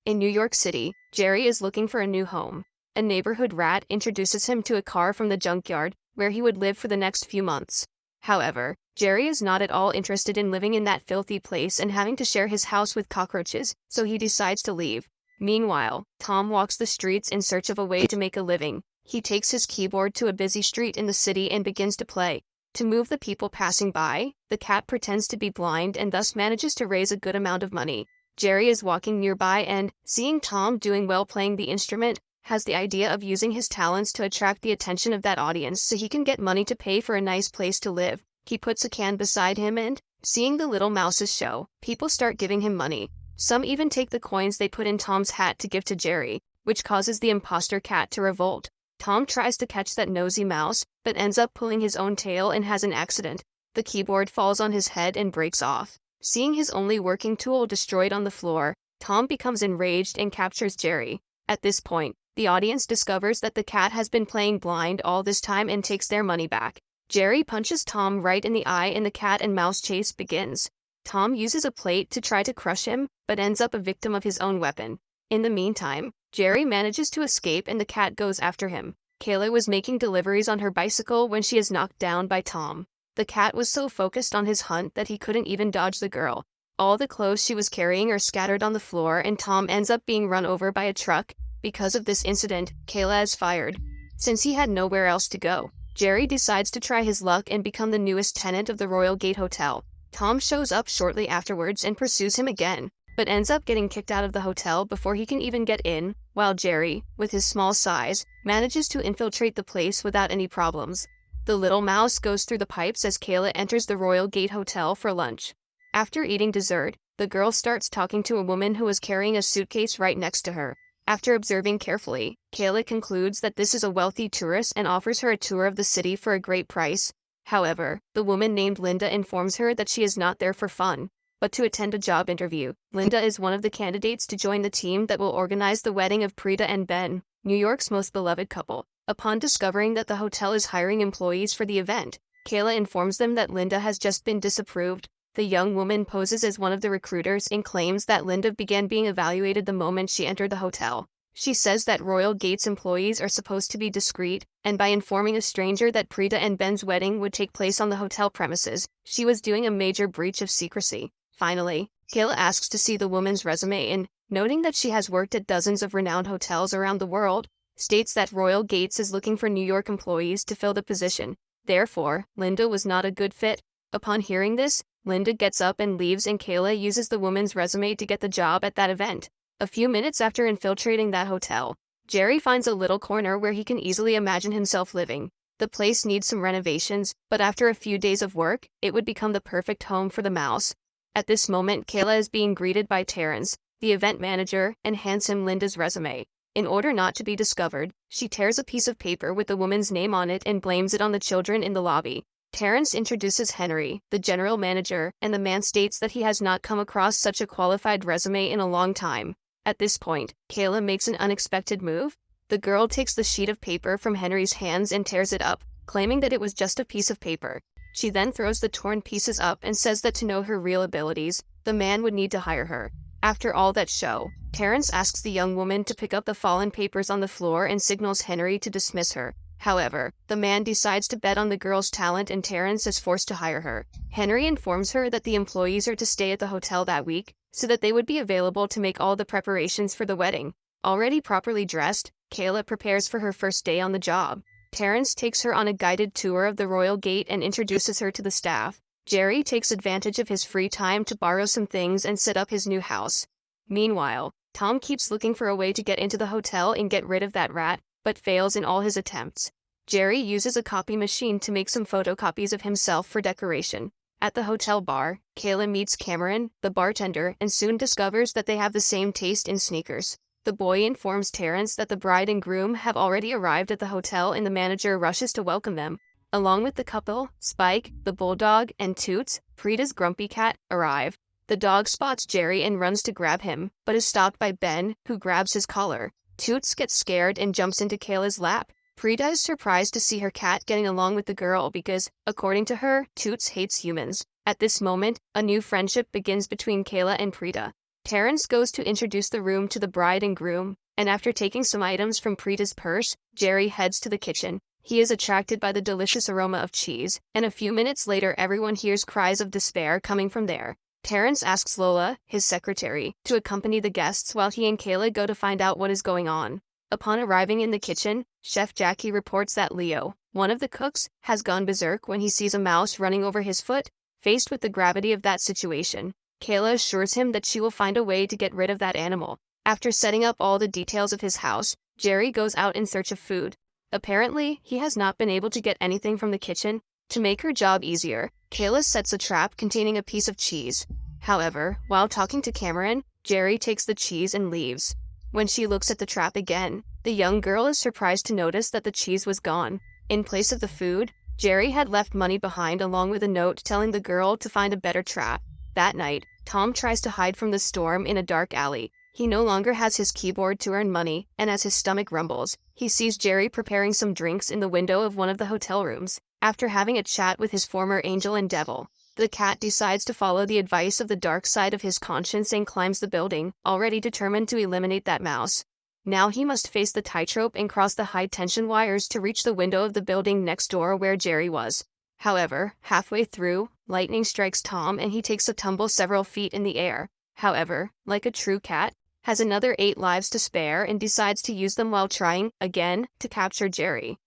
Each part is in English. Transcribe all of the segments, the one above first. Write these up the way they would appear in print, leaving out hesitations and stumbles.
In New York City, Jerry is looking for a new home. A neighborhood rat introduces him to a car from the junkyard, where he would live for the next few months. However, Jerry is not at all interested in living in that filthy place and having to share his house with cockroaches, so he decides to leave. Meanwhile, Tom walks the streets in search of a way to make a living. He takes his keyboard to a busy street in the city and begins to play. To move the people passing by, the cat pretends to be blind and thus manages to raise a good amount of money. Jerry is walking nearby and, seeing Tom doing well playing the instrument, has the idea of using his talents to attract the attention of that audience so he can get money to pay for a nice place to live. He puts a can beside him and, seeing the little mouse's show, people start giving him money. Some even take the coins they put in Tom's hat to give to Jerry, which causes the imposter cat to revolt. Tom tries to catch that nosy mouse, but ends up pulling his own tail and has an accident. The keyboard falls on his head and breaks off. Seeing his only working tool destroyed on the floor, Tom becomes enraged and captures Jerry. At this point, the audience discovers that the cat has been playing blind all this time and takes their money back. Jerry punches Tom right in the eye and the cat and mouse chase begins. Tom uses a plate to try to crush him, but ends up a victim of his own weapon. In the meantime, Jerry manages to escape and the cat goes after him. Kayla was making deliveries on her bicycle when she is knocked down by Tom. The cat was so focused on his hunt that he couldn't even dodge the girl. All the clothes she was carrying are scattered on the floor and Tom ends up being run over by a truck. Because of this incident, Kayla is fired. Since he had nowhere else to go, Jerry decides to try his luck and become the newest tenant of the Royal Gate Hotel. Tom shows up shortly afterwards and pursues him again, but ends up getting kicked out of the hotel before he can even get in, while Jerry, with his small size, manages to infiltrate the place without any problems. The little mouse goes through the pipes as Kayla enters the Royal Gate Hotel for lunch. After eating dessert, the girl starts talking to a woman who is carrying a suitcase right next to her. After observing carefully, Kayla concludes that this is a wealthy tourist and offers her a tour of the city for a great price. However, the woman named Linda informs her that she is not there for fun, but to attend a job interview. Linda is one of the candidates to join the team that will organize the wedding of Prita and Ben, New York's most beloved couple. Upon discovering that the hotel is hiring employees for the event, Kayla informs them that Linda has just been disapproved. The young woman poses as one of the recruiters and claims that Linda began being evaluated the moment she entered the hotel. She says that Royal Gates employees are supposed to be discreet, and by informing a stranger that Prita and Ben's wedding would take place on the hotel premises, she was doing a major breach of secrecy. Finally, Kayla asks to see the woman's resume and, noting that she has worked at dozens of renowned hotels around the world, states that Royal Gates is looking for New York employees to fill the position. Therefore, Linda was not a good fit. Upon hearing this, Linda gets up and leaves and Kayla uses the woman's resume to get the job at that event. A few minutes after infiltrating that hotel, Jerry finds a little corner where he can easily imagine himself living. The place needs some renovations, but after a few days of work, it would become the perfect home for the mouse. At this moment, Kayla is being greeted by Terrence, the event manager, and hands him Linda's resume. In order not to be discovered, she tears a piece of paper with the woman's name on it and blames it on the children in the lobby. Terrence introduces Henry, the general manager, and the man states that he has not come across such a qualified resume in a long time. At this point, Kayla makes an unexpected move. The girl takes the sheet of paper from Henry's hands and tears it up, claiming that it was just a piece of paper. She then throws the torn pieces up and says that to know her real abilities, the man would need to hire her. After all that show, Terrence asks the young woman to pick up the fallen papers on the floor and signals Henry to dismiss her. However, the man decides to bet on the girl's talent and Terrence is forced to hire her. Henry informs her that the employees are to stay at the hotel that week, so that they would be available to make all the preparations for the wedding. Already properly dressed, Kayla prepares for her first day on the job. Terrence takes her on a guided tour of the Royal Gate and introduces her to the staff. Jerry takes advantage of his free time to borrow some things and set up his new house. Meanwhile, Tom keeps looking for a way to get into the hotel and get rid of that rat, but fails in all his attempts. Jerry uses a copy machine to make some photocopies of himself for decoration. At the hotel bar, Kayla meets Cameron, the bartender, and soon discovers that they have the same taste in sneakers. The boy informs Terrence that the bride and groom have already arrived at the hotel and the manager rushes to welcome them. Along with the couple, Spike, the bulldog, and Toots, Prita's grumpy cat, arrive. The dog spots Jerry and runs to grab him, but is stopped by Ben, who grabs his collar. Toots gets scared and jumps into Kayla's lap. Prita is surprised to see her cat getting along with the girl because, according to her, Toots hates humans. At this moment, a new friendship begins between Kayla and Prita. Terrence goes to introduce the room to the bride and groom, and after taking some items from Preeta's purse, Jerry heads to the kitchen. He is attracted by the delicious aroma of cheese, and a few minutes later everyone hears cries of despair coming from there. Terrence asks Lola, his secretary, to accompany the guests while he and Kayla go to find out what is going on. Upon arriving in the kitchen, Chef Jackie reports that Leo, one of the cooks, has gone berserk when he sees a mouse running over his foot. Faced with the gravity of that situation, Kayla assures him that she will find a way to get rid of that animal. After setting up all the details of his house, Jerry goes out in search of food. Apparently, he has not been able to get anything from the kitchen. To make her job easier, Kayla sets a trap containing a piece of cheese. However, while talking to Cameron, Jerry takes the cheese and leaves. When she looks at the trap again, the young girl is surprised to notice that the cheese was gone. In place of the food, Jerry had left money behind along with a note telling the girl to find a better trap. That night, Tom tries to hide from the storm in a dark alley. He no longer has his keyboard to earn money, and as his stomach rumbles, he sees Jerry preparing some drinks in the window of one of the hotel rooms. After having a chat with his former angel and devil, the cat decides to follow the advice of the dark side of his conscience and climbs the building, already determined to eliminate that mouse. Now he must face the tightrope and cross the high-tension wires to reach the window of the building next door where Jerry was. However, halfway through, lightning strikes Tom and he takes a tumble several feet in the air. However, like a true cat, has another 8 lives to spare and decides to use them while trying, again, to capture Jerry.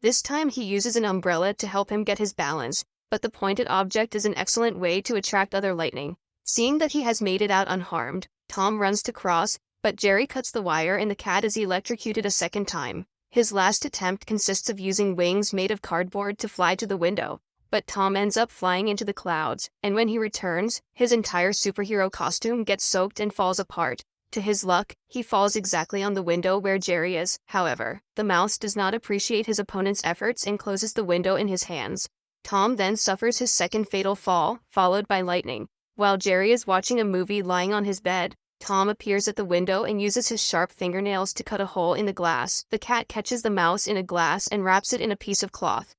This time he uses an umbrella to help him get his balance, but the pointed object is an excellent way to attract other lightning. Seeing that he has made it out unharmed, Tom runs to cross, but Jerry cuts the wire and the cat is electrocuted a second time. His last attempt consists of using wings made of cardboard to fly to the window, but Tom ends up flying into the clouds, and when he returns, his entire superhero costume gets soaked and falls apart. To his luck, he falls exactly on the window where Jerry is. However, the mouse does not appreciate his opponent's efforts and closes the window in his hands. Tom then suffers his second fatal fall, followed by lightning. While Jerry is watching a movie lying on his bed, Tom appears at the window and uses his sharp fingernails to cut a hole in the glass. The cat catches the mouse in a glass and wraps it in a piece of cloth.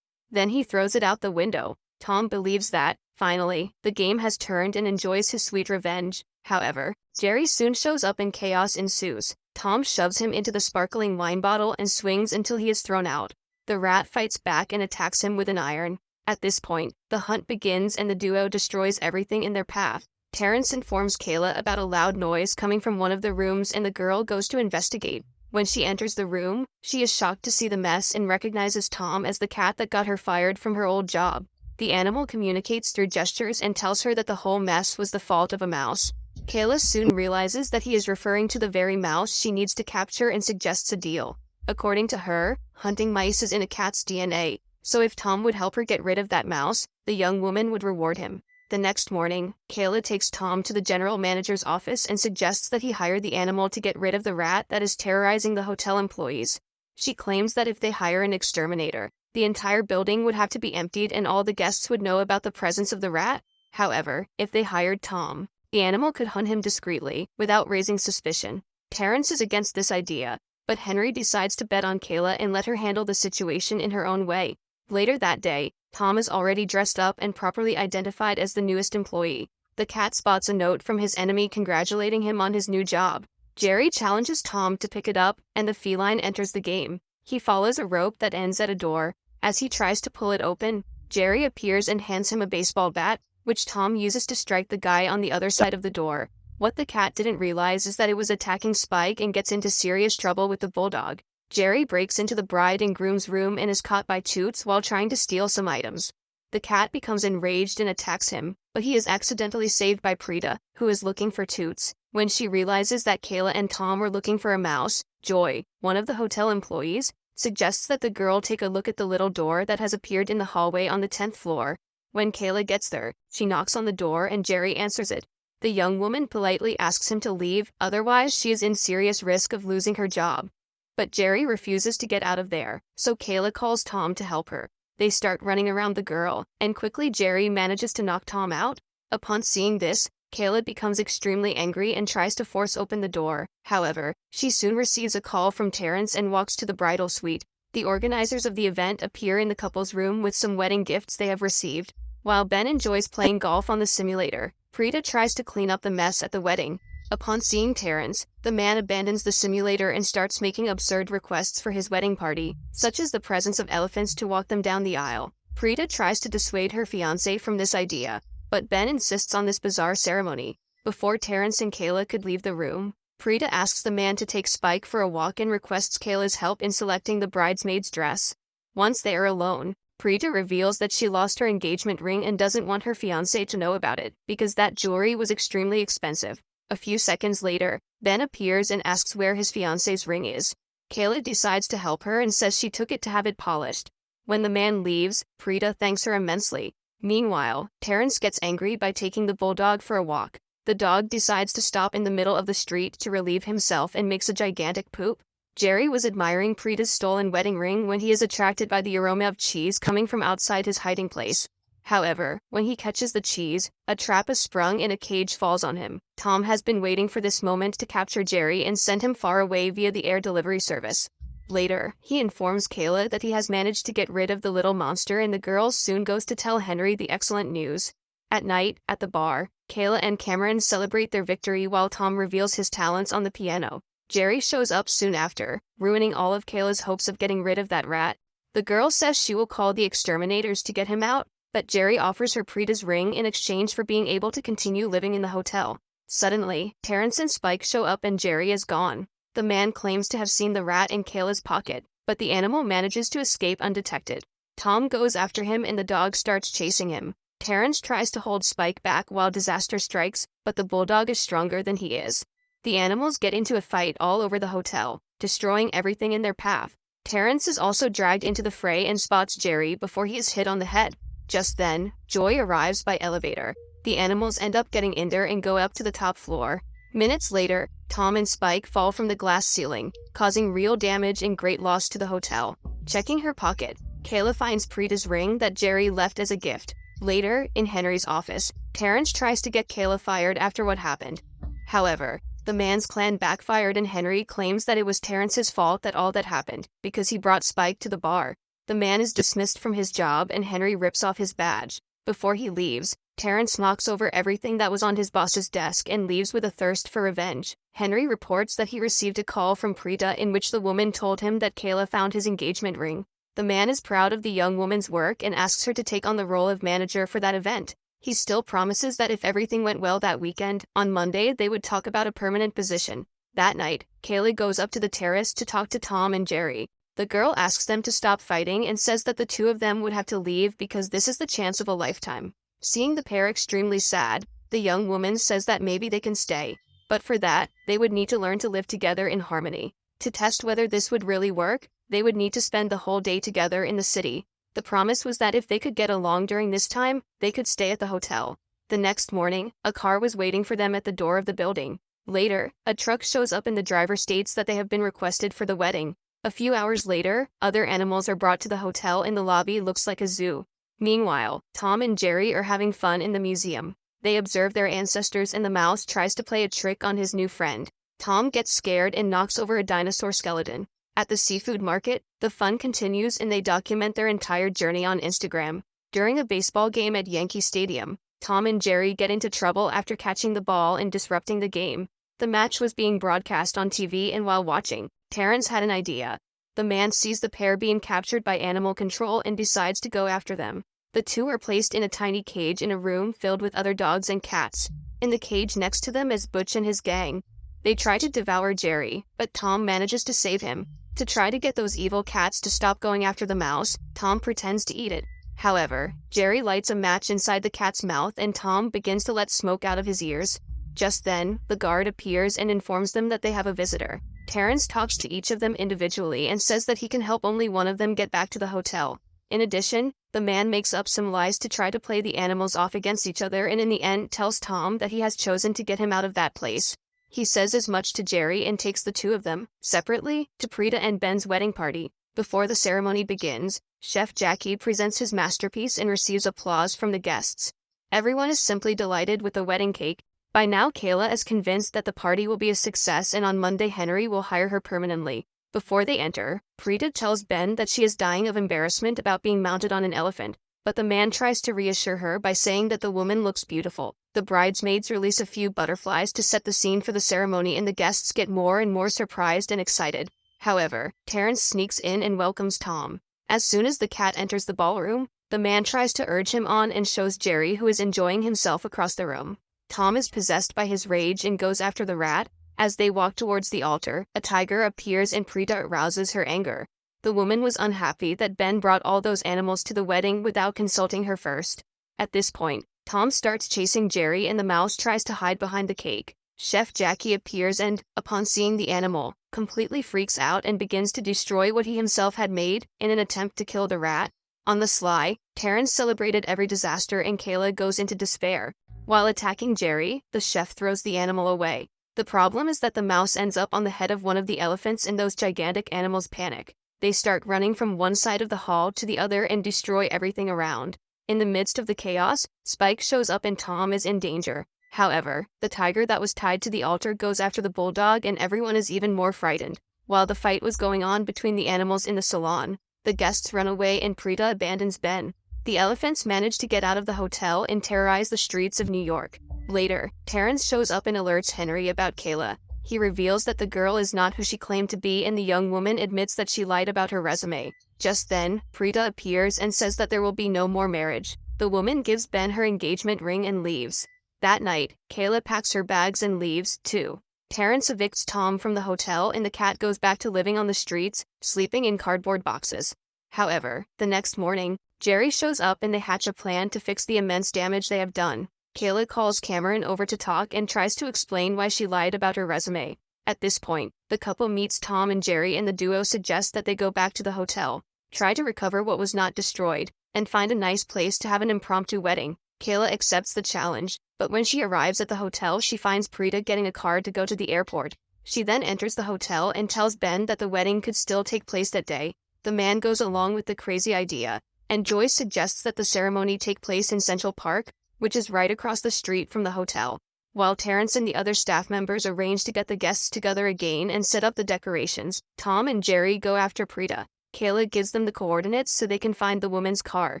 Then he throws it out the window. Tom believes that, finally, the game has turned and enjoys his sweet revenge. However, Jerry soon shows up and chaos ensues. Tom shoves him into the sparkling wine bottle and swings until he is thrown out. The rat fights back and attacks him with an iron. At this point, the hunt begins and the duo destroys everything in their path. Terrence informs Kayla about a loud noise coming from one of the rooms and the girl goes to investigate. When she enters the room, she is shocked to see the mess and recognizes Tom as the cat that got her fired from her old job. The animal communicates through gestures and tells her that the whole mess was the fault of a mouse. Kayla soon realizes that he is referring to the very mouse she needs to capture and suggests a deal. According to her, hunting mice is in a cat's DNA, so if Tom would help her get rid of that mouse, the young woman would reward him. The next morning, Kayla takes Tom to the general manager's office and suggests that he hire the animal to get rid of the rat that is terrorizing the hotel employees. She claims that if they hire an exterminator, the entire building would have to be emptied and all the guests would know about the presence of the rat. However, if they hired Tom, the animal could hunt him discreetly, without raising suspicion. Terrence is against this idea, but Henry decides to bet on Kayla and let her handle the situation in her own way. Later that day, Tom is already dressed up and properly identified as the newest employee. The cat spots a note from his enemy congratulating him on his new job. Jerry challenges Tom to pick it up, and the feline enters the game. He follows a rope that ends at a door. As he tries to pull it open, Jerry appears and hands him a baseball bat, which Tom uses to strike the guy on the other side of the door. What the cat didn't realize is that it was attacking Spike and gets into serious trouble with the bulldog. Jerry breaks into the bride and groom's room and is caught by Toots while trying to steal some items. The cat becomes enraged and attacks him, but he is accidentally saved by Preeta, who is looking for Toots. When she realizes that Kayla and Tom were looking for a mouse, Joy, one of the hotel employees, suggests that the girl take a look at the little door that has appeared in the hallway on the 10th floor. When Kayla gets there, she knocks on the door and Jerry answers it. The young woman politely asks him to leave, otherwise she is in serious risk of losing her job. But Jerry refuses to get out of there, so Kayla calls Tom to help her. They start running around the girl, and quickly Jerry manages to knock Tom out. Upon seeing this, Kayla becomes extremely angry and tries to force open the door. However, she soon receives a call from Terrence and walks to the bridal suite. The organizers of the event appear in the couple's room with some wedding gifts they have received. While Ben enjoys playing golf on the simulator, Preeta tries to clean up the mess at the wedding. Upon seeing Terrence, the man abandons the simulator and starts making absurd requests for his wedding party, such as the presence of elephants to walk them down the aisle. Preeta tries to dissuade her fiancé from this idea, but Ben insists on this bizarre ceremony. Before Terrence and Kayla could leave the room, Preeta asks the man to take Spike for a walk and requests Kayla's help in selecting the bridesmaid's dress. Once they are alone, Preeta reveals that she lost her engagement ring and doesn't want her fiancé to know about it because that jewelry was extremely expensive. A few seconds later, Ben appears and asks where his fiancé's ring is. Kayla decides to help her and says she took it to have it polished. When the man leaves, Preeta thanks her immensely. Meanwhile, Terrence gets angry by taking the bulldog for a walk. The dog decides to stop in the middle of the street to relieve himself and makes a gigantic poop. Jerry was admiring Preeta's stolen wedding ring when he is attracted by the aroma of cheese coming from outside his hiding place. However, when he catches the cheese, a trap is sprung and a cage falls on him. Tom has been waiting for this moment to capture Jerry and send him far away via the air delivery service. Later, he informs Kayla that he has managed to get rid of the little monster and the girl soon goes to tell Henry the excellent news. At night, at the bar, Kayla and Cameron celebrate their victory while Tom reveals his talents on the piano. Jerry shows up soon after, ruining all of Kayla's hopes of getting rid of that rat. The girl says she will call the exterminators to get him out, but Jerry offers her Preeta's ring in exchange for being able to continue living in the hotel. Suddenly, Terrence and Spike show up and Jerry is gone. The man claims to have seen the rat in Kayla's pocket, but the animal manages to escape undetected. Tom goes after him and the dog starts chasing him. Terrence tries to hold Spike back while disaster strikes, but the bulldog is stronger than he is. The animals get into a fight all over the hotel, destroying everything in their path. Terrence is also dragged into the fray and spots Jerry before he is hit on the head. Just then, Joy arrives by elevator. The animals end up getting in there and go up to the top floor. Minutes later, Tom and Spike fall from the glass ceiling, causing real damage and great loss to the hotel. Checking her pocket, Kayla finds Preeta's ring that Jerry left as a gift. Later, in Henry's office, Terrence tries to get Kayla fired after what happened. However, the man's plan backfired and Henry claims that it was Terrence's fault that all that happened, because he brought Spike to the bar. The man is dismissed from his job and Henry rips off his badge. Before he leaves, Terrence knocks over everything that was on his boss's desk and leaves with a thirst for revenge. Henry reports that he received a call from Preeta in which the woman told him that Kayla found his engagement ring. The man is proud of the young woman's work and asks her to take on the role of manager for that event. He still promises that if everything went well that weekend, on Monday they would talk about a permanent position. That night, Kayla goes up to the terrace to talk to Tom and Jerry. The girl asks them to stop fighting and says that the two of them would have to leave because this is the chance of a lifetime. Seeing the pair extremely sad, the young woman says that maybe they can stay. But for that, they would need to learn to live together in harmony. To test whether this would really work, they would need to spend the whole day together in the city. The promise was that if they could get along during this time, they could stay at the hotel. The next morning, a car was waiting for them at the door of the building. Later, a truck shows up and the driver states that they have been requested for the wedding. A few hours later, other animals are brought to the hotel and the lobby looks like a zoo. Meanwhile, Tom and Jerry are having fun in the museum. They observe their ancestors and the mouse tries to play a trick on his new friend. Tom gets scared and knocks over a dinosaur skeleton. At the seafood market, the fun continues and they document their entire journey on Instagram. During a baseball game at Yankee Stadium, Tom and Jerry get into trouble after catching the ball and disrupting the game. The match was being broadcast on TV and while watching, Terrence had an idea. The man sees the pair being captured by animal control and decides to go after them. The two are placed in a tiny cage in a room filled with other dogs and cats. In the cage next to them is Butch and his gang. They try to devour Jerry, but Tom manages to save him. To try to get those evil cats to stop going after the mouse, Tom pretends to eat it. However, Jerry lights a match inside the cat's mouth and Tom begins to let smoke out of his ears. Just then, the guard appears and informs them that they have a visitor. Terrence talks to each of them individually and says that he can help only one of them get back to the hotel. In addition, the man makes up some lies to try to play the animals off against each other and in the end tells Tom that he has chosen to get him out of that place. He says as much to Jerry and takes the two of them, separately, to Preeta and Ben's wedding party. Before the ceremony begins, Chef Jackie presents his masterpiece and receives applause from the guests. Everyone is simply delighted with the wedding cake. By now, Kayla is convinced that the party will be a success and on Monday Henry will hire her permanently. Before they enter, Preeta tells Ben that she is dying of embarrassment about being mounted on an elephant, but the man tries to reassure her by saying that the woman looks beautiful. The The bridesmaids release a few butterflies to set the scene for the ceremony, and the guests get more and more surprised and excited. However, Terrence sneaks in and welcomes Tom. As soon as the cat enters the ballroom, the man tries to urge him on and shows Jerry, who is enjoying himself, across the room. Tom is possessed by his rage and goes after the rat. As they walk towards the altar, a tiger appears and Prita arouses her anger. The woman was unhappy that Ben brought all those animals to the wedding without consulting her first. At this point, Tom starts chasing Jerry and the mouse tries to hide behind the cake. Chef Jackie appears and, upon seeing the animal, completely freaks out and begins to destroy what he himself had made in an attempt to kill the rat. On the sly, Terrence celebrated every disaster and Kayla goes into despair. While attacking Jerry, the chef throws the animal away. The problem is that the mouse ends up on the head of one of the elephants and those gigantic animals panic. They start running from one side of the hall to the other and destroy everything around. In the midst of the chaos, Spike shows up and Tom is in danger. However, the tiger that was tied to the altar goes after the bulldog and everyone is even more frightened. While the fight was going on between the animals in the salon, the guests run away and Prita abandons Ben. The elephants manage to get out of the hotel and terrorize the streets of New York. Later, Terrence shows up and alerts Henry about Kayla. He reveals that the girl is not who she claimed to be and the young woman admits that she lied about her resume. Just then, Prita appears and says that there will be no more marriage. The woman gives Ben her engagement ring and leaves. That night, Kayla packs her bags and leaves, too. Terrence evicts Tom from the hotel and the cat goes back to living on the streets, sleeping in cardboard boxes. However, the next morning, Jerry shows up and they hatch a plan to fix the immense damage they have done. Kayla calls Cameron over to talk and tries to explain why she lied about her resume. At this point, the couple meets Tom and Jerry and the duo suggests that they go back to the hotel, try to recover what was not destroyed, and find a nice place to have an impromptu wedding. Kayla accepts the challenge, but when she arrives at the hotel she finds Prita getting a car to go to the airport. She then enters the hotel and tells Ben that the wedding could still take place that day. The man goes along with the crazy idea, and Joyce suggests that the ceremony take place in Central Park, which is right across the street from the hotel. While Terrence and the other staff members arrange to get the guests together again and set up the decorations, Tom and Jerry go after Prita. Kayla gives them the coordinates so they can find the woman's car.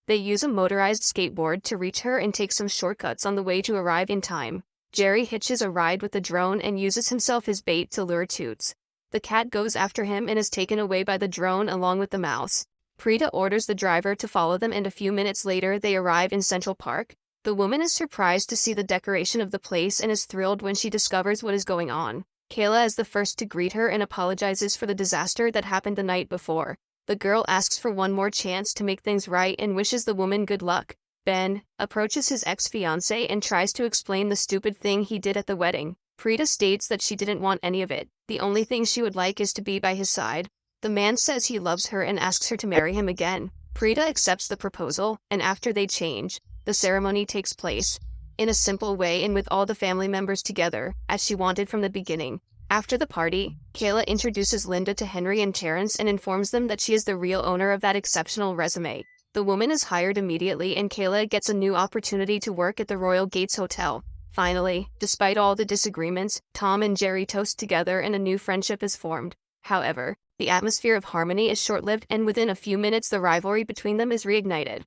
They use a motorized skateboard to reach her and take some shortcuts on the way to arrive in time. Jerry hitches a ride with the drone and uses himself as bait to lure Toots. The cat goes after him and is taken away by the drone along with the mouse. Prita orders the driver to follow them and a few minutes later they arrive in Central Park. The woman is surprised to see the decoration of the place and is thrilled when she discovers what is going on. Kayla is the first to greet her and apologizes for the disaster that happened the night before. The girl asks for one more chance to make things right and wishes the woman good luck. Ben approaches his ex-fiancée and tries to explain the stupid thing he did at the wedding. Prita states that she didn't want any of it. The only thing she would like is to be by his side. The man says he loves her and asks her to marry him again. Prita accepts the proposal, and after they change, the ceremony takes place in a simple way and with all the family members together, as she wanted from the beginning. After the party, Kayla introduces Linda to Henry and Terrence and informs them that she is the real owner of that exceptional resume. The woman is hired immediately and Kayla gets a new opportunity to work at the Royal Gates Hotel. Finally, despite all the disagreements, Tom and Jerry toast together and a new friendship is formed. However, the atmosphere of harmony is short-lived and within a few minutes the rivalry between them is reignited.